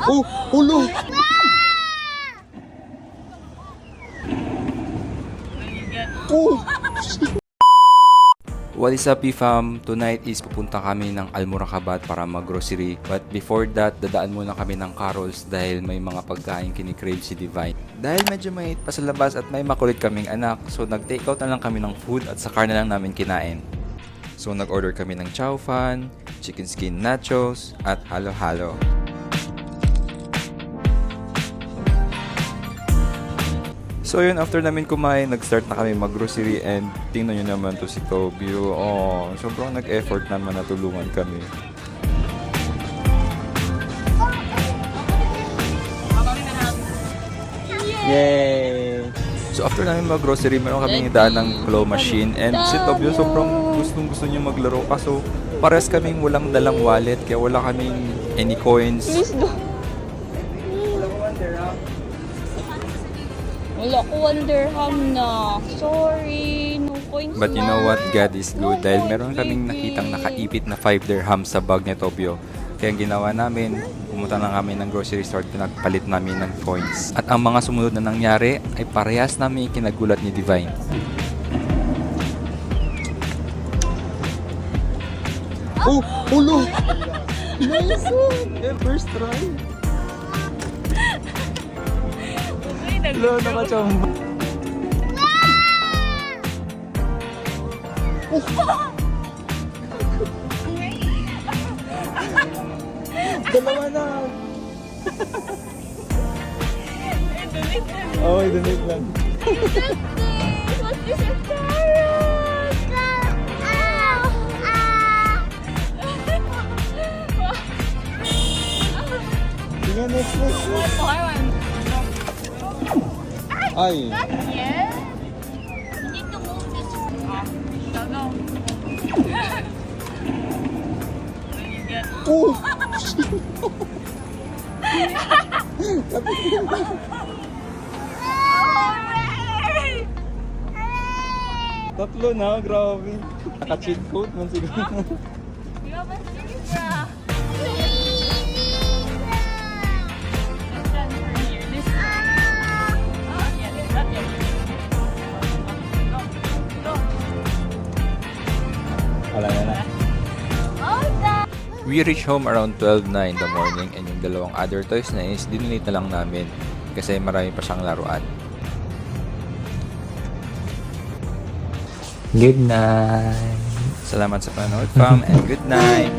Oh, ulo! Oh! What is up, fam? Tonight is pupunta kami ng Almoracabat para mag-grocery. But before that, dadaan muna kami ng Carol's dahil may mga pagkain kinikrave si Divine. Dahil medyo mainit pa sa labas at may makulit kaming anak, so nag-take out na lang kami ng food at saka na lang namin kinain. So nag-order kami ng chow fan, chicken skin nachos, at halo-halo. So yun, after namin kumain, nag-start na kami mag-grocery and tingnan nyo naman to si Tobio. Oh, sobrang nag-effort naman na tulungan kami. Yay! So after namin mag-grocery, meron kami daan ng claw machine and si Tobio sobrang gustong-gusto niya maglaro. Kaso pares kaming walang dalang wallet kaya wala kaming any coins. Wala ko 1 dirham na. Sorry, no coins. But you know what? God is good dahil meron kaming nakitang nakaipit na 5 dirham sa bag ni Tobio. Kaya ang ginawa namin, pumunta lang kami ng grocery store, pinagpalit namin ng coins. At ang mga sumunod na nangyari ay parehas namin kinagulat ni Divine. Oh! Ulo! Nice one! First try! Hello, nakachamba. Dalawa na. Oh, donate lang. What's this a carrot? Sige, next. Ay. Yeah? You need to move this. Go. Oh! Hooray! Tatlo na, grabe. Naka-cheat code man siguro. You have a zebra. Wala na. We reach home around 12 na in the morning and yung dalawang other toys na is dinonate na lang namin kasi marami pa siyang laruan. Good night! Salamat sa panonood, fam, and good night!